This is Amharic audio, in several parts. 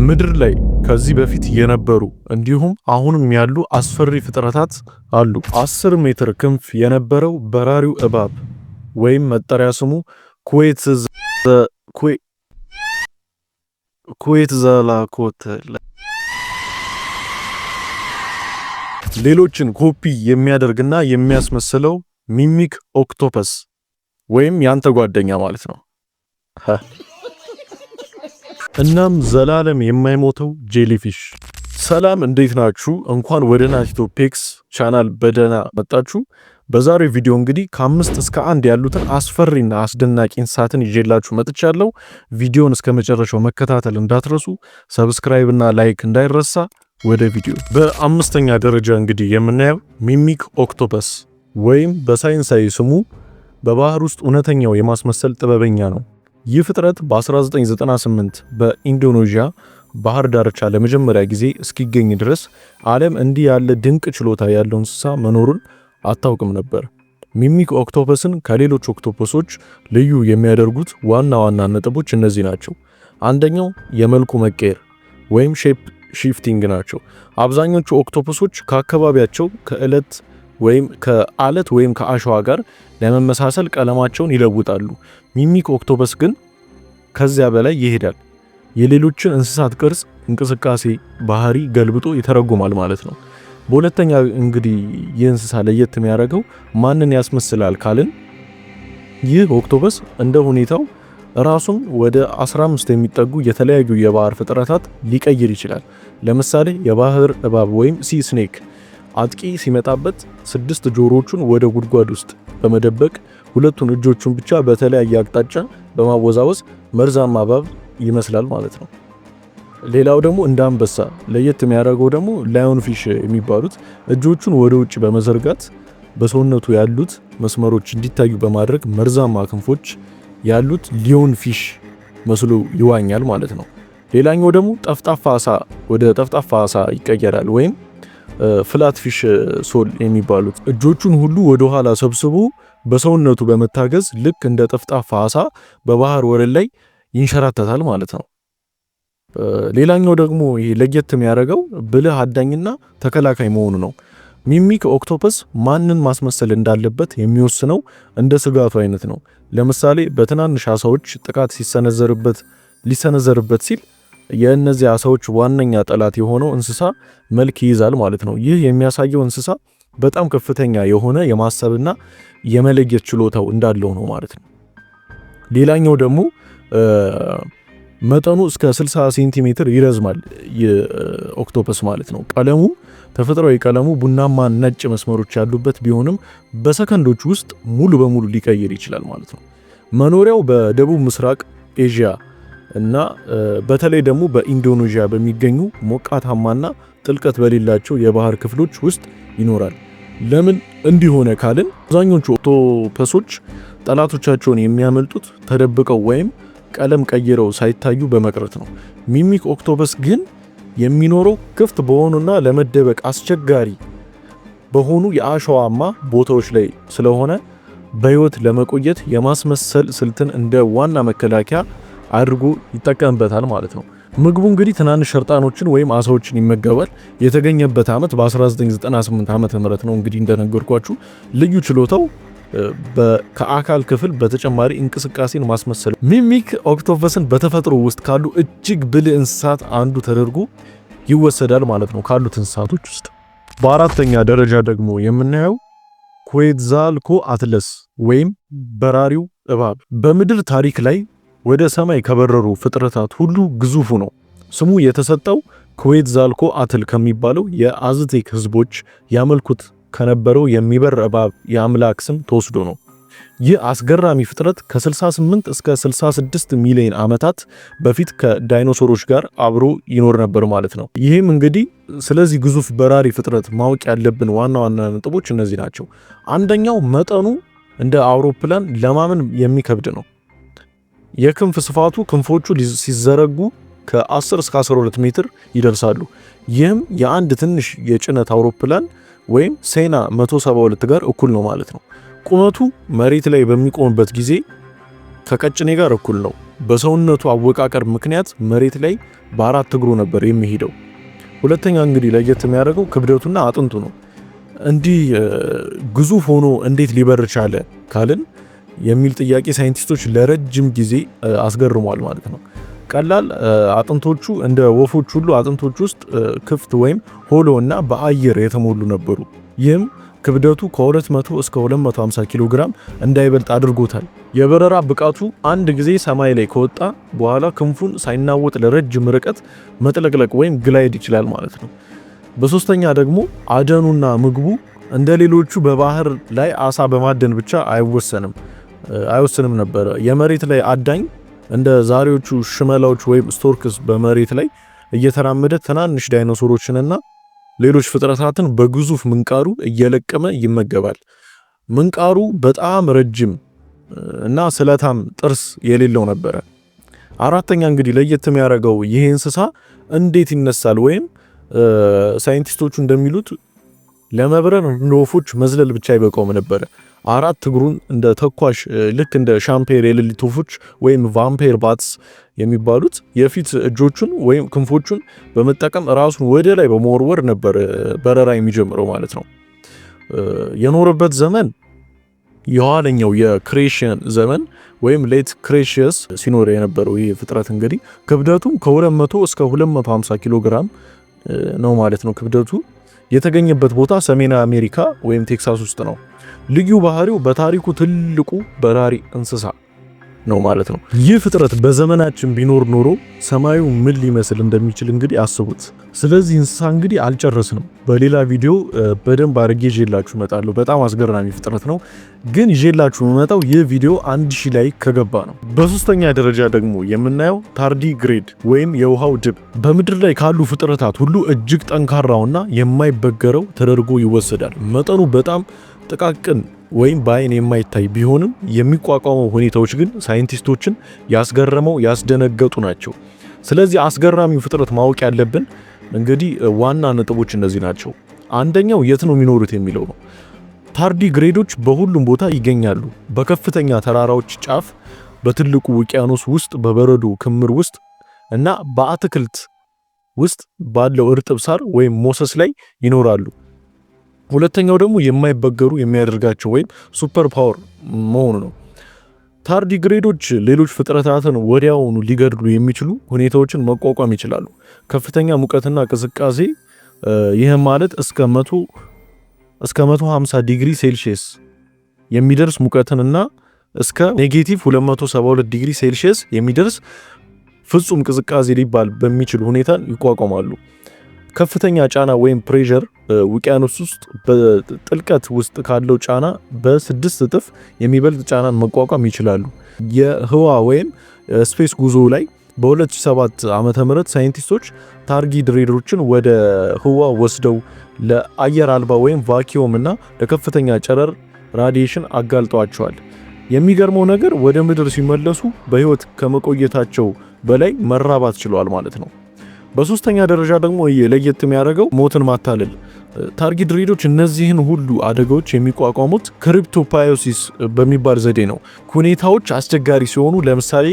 ምድር ላይ ከዚህ በፊት የነበሩ እንዲሁም አሁንም ያሉ አስፈሪ ፍጥረታት አሉ። 10 ሜትር ክንፍ የነበረው በራሪው እባብ ወይም መጠሪያ ስሙ ኩዌትዛላኮትል ሌሎችን ኮፒ የሚያደርግና የሚያስመስለው ሚሚክ ኦክቶፐስ ወይም ያንተ ጓደኛ ማለት ነው። እናም ዘላለም የማይሞተው ጄሊፊሽ። ሰላም እንዴት ናችሁ? እንኳን ወደ ናቲቶፒክስ ቻናል በደህና መጣችሁ። በዛሬው ቪዲዮ እንግዲህ ከ5 እስከ 1 ያሉትን አስፈሪና አስደናቂ እንስሳትን ይዤላችሁ መጥቻለሁ። ቪዲዮን እስከ መጨረሻው መከታተል እንዳትረሱ፣ ሰብስክራይብ እና ላይክ እንዳይረሳ። ወደ ቪዲዮ። በአምስተኛ ደረጃ እንግዲህ የምናየው ሚሚክ ኦክቶፐስ ወይም በሳይንሳዊ ስሙ በባህር ውስጥ እውነተኛው የማስመሰል ጥበበኛ ነው። ይህ ፍጥረት በ1998 በኢንዶኔዥያ ባህር ዳርቻ ለመጀመሪያ ጊዜ እስኪገኝ ድረስ ዓለም እንዲህ ያለ ድንቅ ችሎታ ያለው እንስሳ መኖሩን አታውቅም ነበር። ሚሚክ ኦክቶፐስን ከሌሎች ኦክቶፐሶች ልዩ የሚያደርጉት ዋና ዋና ነጥቦች እነዚህ ናቸው። አንደኛው የመልኩ መቀየር ወይም ሼፕ ሺፍቲንግ ናቸው። አብዛኞቹ ኦክቶፐሶች ከአካባቢያቸው ከአለት ወይም ከአሸዋ ጋር ለመመሳሰል ቀለማቸውን ይለውጣሉ። ሚሚክ ኦክቶፐስ ግን ከዚያ በላይ ይሄዳል። የሌሎችን እንስሳት ቅርጽ፣ እንቅስቃሴ፣ ባህሪ ገልብጦ ይተረጉማል ማለት ነው። በሁለተኛ እንግዲህ ይህ እንስሳ ለየት የሚያደርገው ማንን ያስመስላል ካልን ይህ ኦክቶፐስ እንደ ሁኔታው ራሱን ወደ 15 የሚጠጉ የተለያዩ የባህር ፍጥረታት ሊቀይር ይችላል። ለምሳሌ የባህር እባብ ወይም ሲ ስኔክ አጥቂ ሲመጣበት 6 ጆሮዎቹን ወደ ጉድጓድ ውስጥ በመደበቅ 2 እጆቹን ብቻ በተለያየ አቅጣጫ በማወዛወዝ መርዛማ እባብ ይመስላል ማለት ነው። ሌላው ደግሞ እንደ አንበሳ ለየት የሚያደርገው ደግሞ ላዮን ፊሽ የሚባሉት እጆቹን ወደ ውጭ በመዘርጋት በሰውነቱ ያሉት መስመሮች እንዲታዩ በማድረግ መርዛማ ክንፎች ያሉት ሊዮን ፊሽ መስሎ ይዋኛል ማለት ነው። ሌላኛው ደግሞ ጠፍጣፋ አሳ ወደ ጠፍጣፋ አሳ ይቀየራል ወይም ፍላት ፊሽ ሶል የሚባሉት እጆቹን ሁሉ ወደ ኋላ ሰብስቦ በሰውነቱ በመታገዝ ልክ እንደ ጠፍጣፋ አሳ በባህር ወለል ላይ ይንሸራተታል ማለት ነው። ሌላኛው ደግሞ ይሄ ለየት የሚያደርገው ብልህ አዳኝና ተከላካይ መሆኑ ነው። ሚሚክ ኦክቶፐስ ማንን ማስመሰል እንዳለበት የሚወስነው እንደ ስጋቱ አይነት ነው። ለምሳሌ በትናንሽ አሳዎች ጥቃት ሊሰነዘርበት ሲል የእነዚህ አሳዎች ዋነኛ ጠላት የሆነው እንስሳ መልክ ይይዛል ማለት ነው። ይህ የሚያሳየው እንስሳ በጣም ከፍተኛ የሆነ የማሰብና የመለየት ችሎታው እንዳለው ነው ማለት ነው። ሌላኛው ደግሞ መጠኑ እስከ 60 ሴንቲሜትር ይረዝማል የኦክቶፐስ ማለት ነው። ቀለሙ ተፈጥሯዊ ቀለሙ ቡናማ ነጭ መስመሮች ያሉበት ቢሆንም በሰከንዶች ውስጥ ሙሉ በሙሉ ሊቀይር ይችላል ማለት ነው። መኖሪያው በደቡብ ምስራቅ ኤዥያ እና በተለይ ደግሞ በኢንዶኔዥያ በሚገኙ ሞቃታማና ጥልቀት በሌላቸው የባህር ክፍሎች ውስጥ ይኖራል። ለምን እንዲሆነ ካልን አብዛኞቹ ኦክቶፐሶች ጠላቶቻቸውን የሚያመልጡት ተደብቀው ወይም ቀለም ቀይረው ሳይታዩ በመቅረት ነው። ሚሚክ ኦክቶፐስ ግን የሚኖረው ክፍት በሆኑና ለመደበቅ አስቸጋሪ በሆኑ የአሸዋማ ቦታዎች ላይ ስለሆነ በሕይወት ለመቆየት የማስመሰል ስልትን እንደ ዋና መከላከያ አድርጎ ይጠቀምበታል ማለት ነው። ምግቡ እንግዲህ ትናንሽ ሸርጣኖችን ወይም አሳዎችን ይመገባል። የተገኘበት ዓመት በ1998 ዓመተ ምህረት ነው። እንግዲህ እንደነገርኳችሁ ልዩ ችሎታው ከአካል ክፍል በተጨማሪ እንቅስቃሴን ማስመሰል። ሚሚክ ኦክቶፐስን በተፈጥሮ ውስጥ ካሉ እጅግ ብልህ እንስሳት አንዱ ተደርጎ ይወሰዳል ማለት ነው ካሉት እንስሳቶች ውስጥ። በአራተኛ ደረጃ ደግሞ የምናየው ኩዌትዛልኮአትል ወይም በራሪው እባብ። በምድር ታሪክ ላይ ወደ ሰማይ ከበረሩ ፍጥረታት ሁሉ ግዙፉ ነው። ስሙ የተሰጠው ኩዌትዛልኮአትል ከሚባለው የአዝቴክ ህዝቦች ያመልኩት ከነበረው የሚበር እባብ የአምላክ ስም ተወስዶ ነው። ይህ አስገራሚ ፍጥረት ከ68 እስከ 66 ሚሊዮን ዓመታት በፊት ከዳይኖሶሮች ጋር አብሮ ይኖር ነበር ማለት ነው። ይህም እንግዲህ ስለዚህ ግዙፍ በራሪ ፍጥረት ማወቅ ያለብን ዋና ዋና ነጥቦች እነዚህ ናቸው። አንደኛው መጠኑ እንደ አውሮፕላን ለማመን የሚከብድ ነው። የክንፍ ስፋቱ ክንፎቹ ሲዘረጉ ከ10 እስከ 12 ሜትር ይደርሳሉ። ይህም የአንድ ትንሽ የጭነት አውሮፕላን ወይም ሴና 172 ጋር እኩል ነው ማለት ነው። ቁመቱ መሬት ላይ በሚቆምበት ጊዜ ከቀጭኔ ጋር እኩል ነው። በሰውነቱ አወቃቀር ምክንያት መሬት ላይ በአራት እግሩ ነበር የሚሄደው። ሁለተኛ እንግዲህ ለየት የሚያደርገው ክብደቱና አጥንቱ ነው። እንዲህ ግዙፍ ሆኖ እንዴት ሊበር ቻለ ካልን የሚል ጥያቄ ሳይንቲስቶች ለረጅም ጊዜ አስገርሟል ማለት ነው። ቀላል አጥንቶቹ እንደ ወፎች ሁሉ አጥንቶቹ ውስጥ ክፍት ወይም ሆሎ እና በአየር የተሞሉ ነበሩ። ይህም ክብደቱ ከ200 እስከ 250 ኪሎ ግራም እንዳይበልጥ አድርጎታል። የበረራ ብቃቱ አንድ ጊዜ ሰማይ ላይ ከወጣ በኋላ ክንፉን ሳይናወጥ ለረጅም ርቀት መጥለቅለቅ ወይም ግላይድ ይችላል ማለት ነው። በሶስተኛ ደግሞ አደኑና ምግቡ እንደ ሌሎቹ በባህር ላይ አሳ በማደን ብቻ አይወሰንም ነበረ። የመሬት ላይ አዳኝ እንደ ዛሬዎቹ ሽመላዎች ወይም ስቶርክስ በመሬት ላይ እየተራመደ ትናንሽ ዳይኖሶሮችንና ሌሎች ፍጥረታትን በግዙፍ ምንቃሩ እየለቀመ ይመገባል። ምንቃሩ በጣም ረጅም እና ስለታም ጥርስ የሌለው ነበረ። አራተኛ እንግዲህ ለየት የሚያደርገው ይህ እንስሳ እንዴት ይነሳል ወይም ሳይንቲስቶቹ እንደሚሉት ለመብረር እንደ ወፎች መዝለል ብቻ አይበቃውም ነበረ። አራት እግሩን እንደ ተኳሽ ልክ እንደ ሻምፔር የሌሊት ወፎች ወይም ቫምፔር ባትስ የሚባሉት የፊት እጆቹን ወይም ክንፎቹን በመጠቀም ራሱን ወደ ላይ በመወርወር ነበር በረራ የሚጀምረው ማለት ነው። የኖረበት ዘመን የኋለኛው የክሬሽን ዘመን ወይም ሌት ክሬሽየስ ሲኖር የነበረው ይህ ፍጥረት እንግዲህ ክብደቱም ከ200 እስከ 250 ኪሎ ግራም ነው ማለት ነው። ክብደቱ የተገኘበት ቦታ ሰሜን አሜሪካ ወይም ቴክሳስ ውስጥ ነው። ልዩ ባህሪው በታሪኩ ትልቁ በራሪ እንስሳ ነው ማለት ነው። ይህ ፍጥረት በዘመናችን ቢኖር ኖሮ ሰማዩ ምን ሊመስል እንደሚችል እንግዲህ አስቡት። ስለዚህ እንስሳ እንግዲህ አልጨረስንም። በሌላ ቪዲዮ በደንብ አድርጌ ይዤላችሁ እመጣለሁ። በጣም አስገራሚ ፍጥረት ነው። ግን ይዤላችሁ የምመጣው ይህ ቪዲዮ 1000 ላይክ ከገባ ነው። በሶስተኛ ደረጃ ደግሞ የምናየው ታርዲግሬድ ወይም የውሃው ድብ በምድር ላይ ካሉ ፍጥረታት ሁሉ እጅግ ጠንካራውና የማይበገረው ተደርጎ ይወሰዳል። መጠኑ በጣም ጥቃቅን ወይም በአይን የማይታይ ቢሆንም የሚቋቋመው ሁኔታዎች ግን ሳይንቲስቶችን ያስደነገጡ ናቸው። ስለዚህ አስገራሚው ፍጥረት ማወቅ ያለብን እንግዲህ ዋና ነጥቦች እነዚህ ናቸው። አንደኛው የት ነው የሚኖሩት የሚለው ነው። ታርዲግሬዶች በሁሉም ቦታ ይገኛሉ። በከፍተኛ ተራራዎች ጫፍ፣ በትልቁ ውቅያኖስ ውስጥ፣ በበረዶ ክምር ውስጥ እና በአትክልት ውስጥ ባለው እርጥብ ሳር ወይም ሞሰስ ላይ ይኖራሉ። ሁለተኛው ደግሞ የማይበገሩ የሚያደርጋቸው ወይም ሱፐር ፓወር መሆኑ ነው። ታርዲግሬዶች ሌሎች ፍጥረታትን ወዲያውኑ ሊገድሉ የሚችሉ ሁኔታዎችን መቋቋም ይችላሉ። ከፍተኛ ሙቀትና ቅዝቃዜ፣ ይህም ማለት እስከ 150 ዲግሪ ሴልሺየስ የሚደርስ ሙቀትንና እስከ -272 ዲግሪ ሴልሺየስ የሚደርስ ፍጹም ቅዝቃዜ ሊባል በሚችል ሁኔታ ይቋቋማሉ። ከፍተኛ ጫና ወይም ፕሬሸር ውቅያኖስ ውስጥ በጥልቀት ውስጥ ካለው ጫና በ6 እጥፍ የሚበልጥ ጫናን መቋቋም ይችላሉ። የህዋ ወይም ስፔስ ጉዞ ላይ በ2007 ዓመተ ምህረት ሳይንቲስቶች ታርዲግሬዶችን ወደ ህዋ ወስደው ለአየር አልባ ወይም ቫኪዩም እና ለከፍተኛ ጨረር ራዲዬሽን አጋልጠዋቸዋል። የሚገርመው ነገር ወደ ምድር ሲመለሱ በህይወት ከመቆየታቸው በላይ መራባት ችለዋል ማለት ነው። በሶስተኛ ደረጃ ደግሞ ለየት የሚያደርገው ሞትን ማታለል። ታርዲግሬዶች እነዚህን ሁሉ አደጋዎች የሚቋቋሙት ክሪፕቶፓዮሲስ በሚባል ዘዴ ነው። ሁኔታዎች አስቸጋሪ ሲሆኑ፣ ለምሳሌ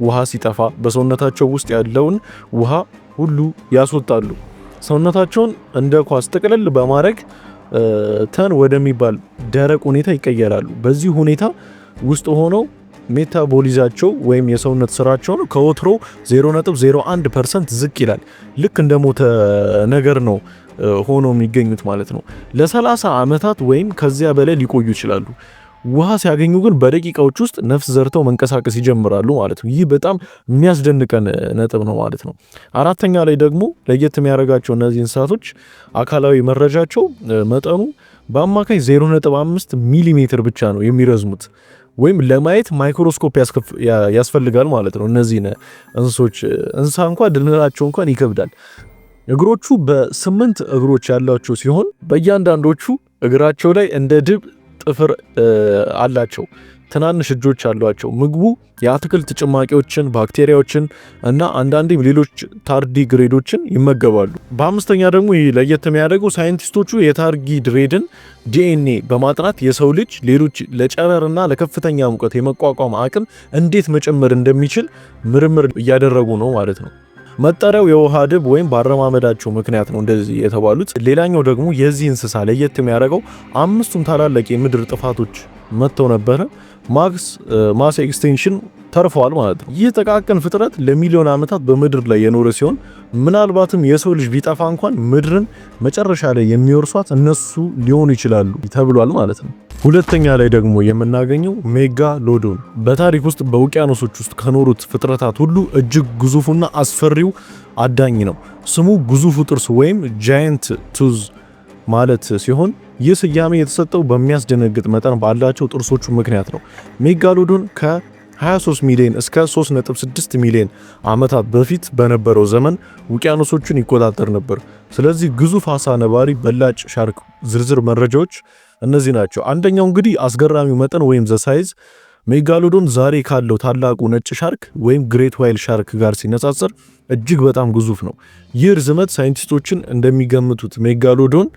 ውሃ ሲጠፋ በሰውነታቸው ውስጥ ያለውን ውሃ ሁሉ ያስወጣሉ። ሰውነታቸውን እንደ ኳስ ጥቅልል በማድረግ ተን ወደሚባል ደረቅ ሁኔታ ይቀየራሉ። በዚህ ሁኔታ ውስጥ ሆነው ሜታቦሊዛቸው ወይም የሰውነት ስራቸው ከወትሮ 0.01% ዝቅ ይላል። ልክ እንደ ሞተ ነገር ነው ሆኖ የሚገኙት ማለት ነው። ለ30 ዓመታት ወይም ከዚያ በላይ ሊቆዩ ይችላሉ። ውሃ ሲያገኙ ግን በደቂቃዎች ውስጥ ነፍስ ዘርተው መንቀሳቀስ ይጀምራሉ ማለት ነው። ይህ በጣም የሚያስደንቀን ነጥብ ነው ማለት ነው። አራተኛ ላይ ደግሞ ለየት የሚያደርጋቸው እነዚህ እንስሳቶች አካላዊ መረጃቸው መጠኑ በአማካይ 0.5 ሚሊሜትር ብቻ ነው የሚረዝሙት ወይም ለማየት ማይክሮስኮፕ ያስፈልጋል ማለት ነው። እነዚህ እንስሳ እንኳን ድንላቸው እንኳን ይከብዳል። እግሮቹ በ8 እግሮች ያላቸው ሲሆን በእያንዳንዶቹ እግራቸው ላይ እንደ ድብ ጥፍር አላቸው። ትናንሽ እጆች አሏቸው። ምግቡ የአትክልት ጭማቂዎችን፣ ባክቴሪያዎችን እና አንዳንዴም ሌሎች ታርዲግሬዶችን ይመገባሉ። በአምስተኛ ደግሞ ለየት የሚያደርገው ሳይንቲስቶቹ የታርዲግሬድን ዲኤንኤ በማጥናት የሰው ልጅ ሌሎች ለጨረርና ለከፍተኛ ሙቀት የመቋቋም አቅም እንዴት መጨመር እንደሚችል ምርምር እያደረጉ ነው ማለት ነው። መጠሪያው የውሃ ድብ ወይም ባረማመዳቸው ምክንያት ነው እንደዚህ የተባሉት። ሌላኛው ደግሞ የዚህ እንስሳ ለየት የሚያደርገው አምስቱም ታላላቅ የምድር ጥፋቶች መጥተው ነበረ። ማስ ኤክስቴንሽን ተርፈዋል ማለት ነው። ይህ ጥቃቅን ፍጥረት ለሚሊዮን ዓመታት በምድር ላይ የኖረ ሲሆን ምናልባትም የሰው ልጅ ቢጠፋ እንኳን ምድርን መጨረሻ ላይ የሚወርሷት እነሱ ሊሆኑ ይችላሉ ተብሏል ማለት ነው። ሁለተኛ ላይ ደግሞ የምናገኘው ሜጋሎዶን በታሪክ ውስጥ በውቅያኖሶች ውስጥ ከኖሩት ፍጥረታት ሁሉ እጅግ ግዙፉና አስፈሪው አዳኝ ነው። ስሙ ግዙፉ ጥርስ ወይም ጃይንት ቱዝ ማለት ሲሆን ይህ ስያሜ የተሰጠው በሚያስደነግጥ መጠን ባላቸው ጥርሶቹ ምክንያት ነው። ሜጋሎዶን ከ23 ሚሊዮን እስከ 3.6 ሚሊዮን ዓመታት በፊት በነበረው ዘመን ውቅያኖሶቹን ይቆጣጠር ነበር። ስለዚህ ግዙፍ አሳ ነባሪ በላጭ ሻርክ ዝርዝር መረጃዎች እነዚህ ናቸው። አንደኛው እንግዲህ አስገራሚው መጠን ወይም ዘ ሳይዝ ሜጋሎዶን ዛሬ ካለው ታላቁ ነጭ ሻርክ ወይም ግሬት ዋይል ሻርክ ጋር ሲነጻጸር እጅግ በጣም ግዙፍ ነው። ይህ ርዝመት ሳይንቲስቶችን እንደሚገምቱት ሜጋሎዶን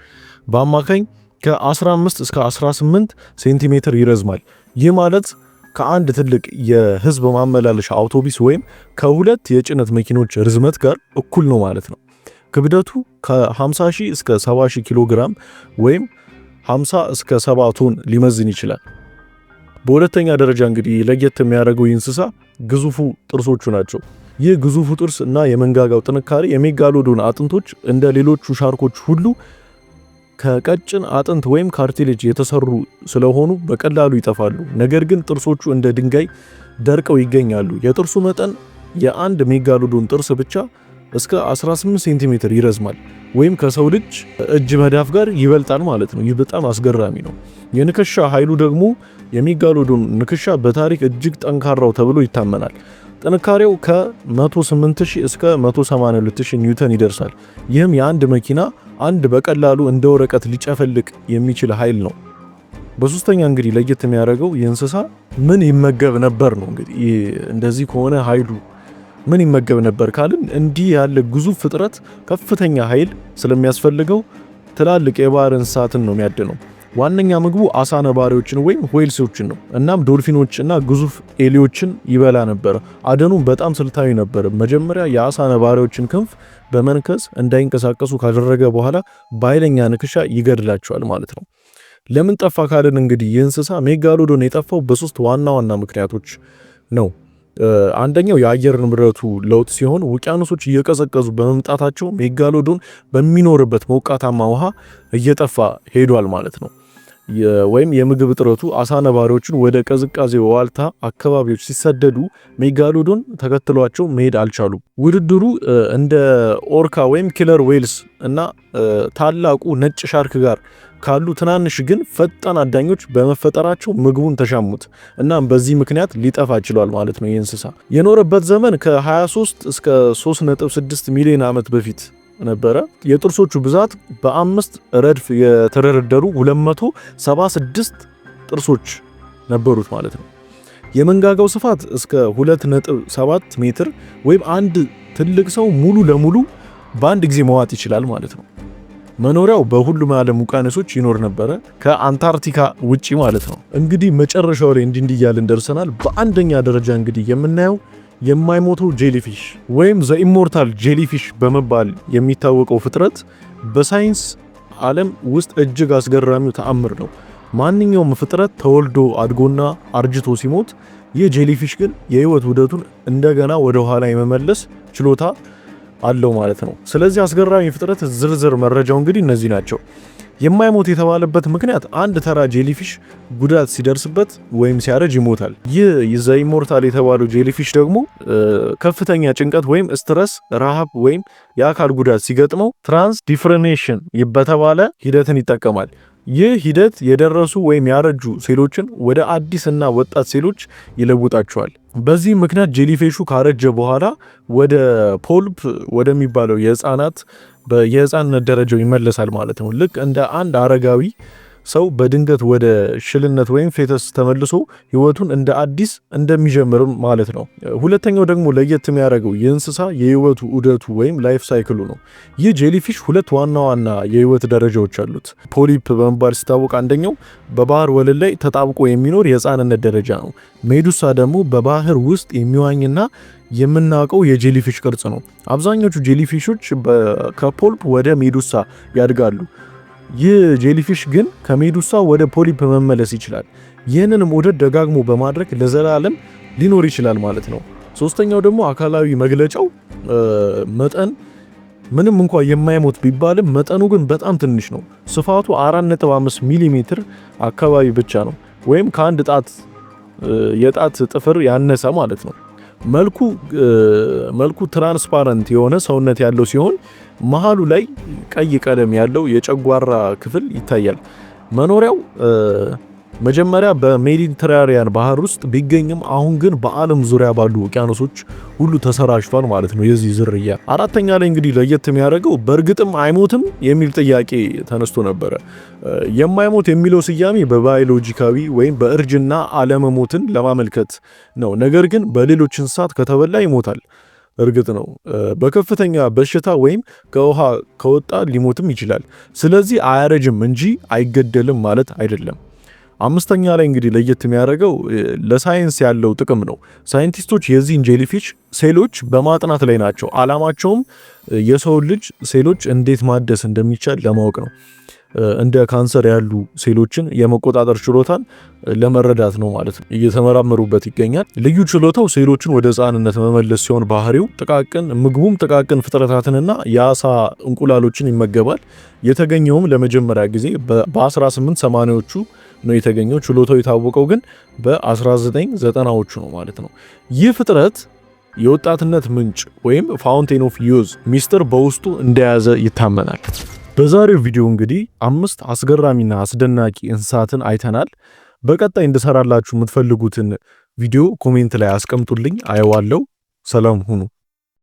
በአማካኝ ከ15 እስከ 18 ሴንቲሜትር ይረዝማል። ይህ ማለት ከአንድ ትልቅ የህዝብ ማመላለሻ አውቶቡስ ወይም ከሁለት የጭነት መኪኖች ርዝመት ጋር እኩል ነው ማለት ነው። ክብደቱ ከ50 ሺህ እስከ 70 ሺህ ኪሎ ግራም ወይም 50 እስከ 70 ቶን ሊመዝን ይችላል። በሁለተኛ ደረጃ እንግዲህ ለየት የሚያደርገው እንስሳ ግዙፉ ጥርሶቹ ናቸው። ይህ ግዙፉ ጥርስ እና የመንጋጋው ጥንካሬ የሜጋሎዶን አጥንቶች እንደ ሌሎቹ ሻርኮች ሁሉ ከቀጭን አጥንት ወይም ካርቲሌጅ የተሰሩ ስለሆኑ በቀላሉ ይጠፋሉ። ነገር ግን ጥርሶቹ እንደ ድንጋይ ደርቀው ይገኛሉ። የጥርሱ መጠን የአንድ ሜጋሎዶን ጥርስ ብቻ እስከ 18 ሴንቲሜትር ይረዝማል ወይም ከሰው ልጅ እጅ መዳፍ ጋር ይበልጣል ማለት ነው። ይህ በጣም አስገራሚ ነው። የንክሻ ኃይሉ ደግሞ የሜጋሎዶን ንክሻ በታሪክ እጅግ ጠንካራው ተብሎ ይታመናል። ጥንካሬው ከ108,000 እስከ 182,000 ኒውተን ይደርሳል። ይህም የአንድ መኪና አንድ በቀላሉ እንደ ወረቀት ሊጨፈልቅ የሚችል ኃይል ነው። በሶስተኛ እንግዲህ ለየት የሚያደርገው የእንስሳ ምን ይመገብ ነበር ነው። እንግዲህ እንደዚህ ከሆነ ኃይሉ ምን ይመገብ ነበር ካልን እንዲህ ያለ ግዙፍ ፍጥረት ከፍተኛ ኃይል ስለሚያስፈልገው ትላልቅ የባህር እንስሳትን ነው የሚያድነው። ዋነኛ ምግቡ አሳ ነባሪዎችን ወይም ዌልሶችን ነው። እናም ዶልፊኖች እና ግዙፍ ኤሊዎችን ይበላ ነበር። አደኑም በጣም ስልታዊ ነበር። መጀመሪያ የአሳ ነባሪዎችን ክንፍ በመንከስ እንዳይንቀሳቀሱ ካደረገ በኋላ በኃይለኛ ንክሻ ይገድላቸዋል ማለት ነው። ለምን ጠፋ ካልን እንግዲህ ይህ እንስሳ ሜጋሎዶን የጠፋው በሶስት ዋና ዋና ምክንያቶች ነው። አንደኛው የአየር ንብረቱ ለውጥ ሲሆን ውቅያኖሶች እየቀዘቀዙ በመምጣታቸው ሜጋሎዶን በሚኖርበት ሞቃታማ ውሃ እየጠፋ ሄዷል ማለት ነው። ወይም የምግብ እጥረቱ አሳ ነባሪዎችን ወደ ቅዝቃዜ ዋልታ አካባቢዎች ሲሰደዱ ሜጋሎዶን ተከትሏቸው መሄድ አልቻሉም። ውድድሩ እንደ ኦርካ ወይም ኪለር ዌልስ እና ታላቁ ነጭ ሻርክ ጋር ካሉ ትናንሽ ግን ፈጣን አዳኞች በመፈጠራቸው ምግቡን ተሻሙት። እናም በዚህ ምክንያት ሊጠፋ ችሏል ማለት ነው። የእንስሳ የኖረበት ዘመን ከ23 እስከ 3.6 ሚሊዮን ዓመት በፊት ነበረ። የጥርሶቹ ብዛት በ5 ረድፍ የተደረደሩ 276 ጥርሶች ነበሩት ማለት ነው። የመንጋጋው ስፋት እስከ 2.7 ሜትር ወይም አንድ ትልቅ ሰው ሙሉ ለሙሉ በአንድ ጊዜ መዋጥ ይችላል ማለት ነው። መኖሪያው በሁሉም ዓለም ውቅያኖሶች ይኖር ነበረ ከአንታርክቲካ ውጪ ማለት ነው። እንግዲህ መጨረሻው ላይ እንዲህ እያልን ደርሰናል። በአንደኛ ደረጃ እንግዲህ የምናየው የማይሞተው ጄሊፊሽ ወይም ዘ ኢሞርታል ጄሊፊሽ በመባል የሚታወቀው ፍጥረት በሳይንስ ዓለም ውስጥ እጅግ አስገራሚው ተአምር ነው። ማንኛውም ፍጥረት ተወልዶ አድጎና አርጅቶ ሲሞት፣ ይህ ጄሊፊሽ ግን የህይወት ውደቱን እንደገና ወደ ኋላ የመመለስ ችሎታ አለው ማለት ነው። ስለዚህ አስገራሚ ፍጥረት ዝርዝር መረጃው እንግዲህ እነዚህ ናቸው። የማይሞት የተባለበት ምክንያት አንድ ተራ ጄሊፊሽ ጉዳት ሲደርስበት ወይም ሲያረጅ ይሞታል። ይህ ዘ ኢሞርታል የተባለው ጄሊፊሽ ደግሞ ከፍተኛ ጭንቀት ወይም ስትረስ፣ ረሃብ ወይም የአካል ጉዳት ሲገጥመው ትራንስ ዲፍረኔሽን በተባለ ሂደትን ይጠቀማል። ይህ ሂደት የደረሱ ወይም ያረጁ ሴሎችን ወደ አዲስና ወጣት ሴሎች ይለውጣቸዋል። በዚህ ምክንያት ጄሊፊሹ ካረጀ በኋላ ወደ ፖልፕ ወደሚባለው የህፃንነት ደረጃው ይመለሳል ማለት ነው። ልክ እንደ አንድ አረጋዊ ሰው በድንገት ወደ ሽልነት ወይም ፌተስ ተመልሶ ህይወቱን እንደ አዲስ እንደሚጀምር ማለት ነው። ሁለተኛው ደግሞ ለየት የሚያደርገው የእንስሳ የህይወቱ ዑደቱ ወይም ላይፍ ሳይክሉ ነው። ይህ ጄሊፊሽ ሁለት ዋና ዋና የህይወት ደረጃዎች አሉት። ፖሊፕ በመባል ሲታወቅ አንደኛው በባህር ወለል ላይ ተጣብቆ የሚኖር የህፃንነት ደረጃ ነው። ሜዱሳ ደግሞ በባህር ውስጥ የሚዋኝና የምናውቀው የጄሊፊሽ ቅርጽ ነው። አብዛኞቹ ጄሊፊሾች ከፖልፕ ወደ ሜዱሳ ያድጋሉ። ይህ ጄሊፊሽ ግን ከሜዱሳ ወደ ፖሊፕ መመለስ ይችላል። ይህንንም ዑደት ደጋግሞ በማድረግ ለዘላለም ሊኖር ይችላል ማለት ነው። ሶስተኛው ደግሞ አካላዊ መግለጫው መጠን ምንም እንኳን የማይሞት ቢባልም መጠኑ ግን በጣም ትንሽ ነው። ስፋቱ 4.5 ሚሜ አካባቢ ብቻ ነው፣ ወይም ከአንድ የጣት ጥፍር ያነሰ ማለት ነው። መልኩ ትራንስፓረንት የሆነ ሰውነት ያለው ሲሆን መሃሉ ላይ ቀይ ቀለም ያለው የጨጓራ ክፍል ይታያል። መኖሪያው መጀመሪያ በሜዲትራኒያን ባህር ውስጥ ቢገኝም አሁን ግን በዓለም ዙሪያ ባሉ ውቅያኖሶች ሁሉ ተሰራጭቷል ማለት ነው የዚህ ዝርያ። አራተኛ ላይ እንግዲህ ለየት የሚያደርገው በእርግጥም አይሞትም የሚል ጥያቄ ተነስቶ ነበረ። የማይሞት የሚለው ስያሜ በባዮሎጂካዊ ወይም በእርጅና አለመሞትን ለማመልከት ነው። ነገር ግን በሌሎች እንስሳት ከተበላ ይሞታል። እርግጥ ነው በከፍተኛ በሽታ ወይም ከውሃ ከወጣ ሊሞትም ይችላል። ስለዚህ አያረጅም እንጂ አይገደልም ማለት አይደለም። አምስተኛ ላይ እንግዲህ ለየት የሚያደርገው ለሳይንስ ያለው ጥቅም ነው። ሳይንቲስቶች የዚህን ጄሊፊሽ ሴሎች በማጥናት ላይ ናቸው። አላማቸውም የሰው ልጅ ሴሎች እንዴት ማደስ እንደሚቻል ለማወቅ ነው። እንደ ካንሰር ያሉ ሴሎችን የመቆጣጠር ችሎታን ለመረዳት ነው ማለት ነው። እየተመራመሩበት ይገኛል። ልዩ ችሎታው ሴሎችን ወደ ሕፃንነት መመለስ ሲሆን ባህሪው ምግቡም ጥቃቅን ፍጥረታትንና የአሳ እንቁላሎችን ይመገባል። የተገኘውም ለመጀመሪያ ጊዜ በ1880ዎቹ ነው የተገኘው። ችሎታው የታወቀው ግን በ1990ዎቹ ነው ማለት ነው። ይህ ፍጥረት የወጣትነት ምንጭ ወይም ፋውንቴን ኦፍ ዩዝ ሚስጥር በውስጡ እንደያዘ ይታመናል። በዛሬው ቪዲዮ እንግዲህ 5 አስገራሚና አስደናቂ እንስሳትን አይተናል። በቀጣይ እንድሰራላችሁ የምትፈልጉትን ቪዲዮ ኮሜንት ላይ አስቀምጡልኝ፣ አየዋለሁ። ሰላም ሁኑ።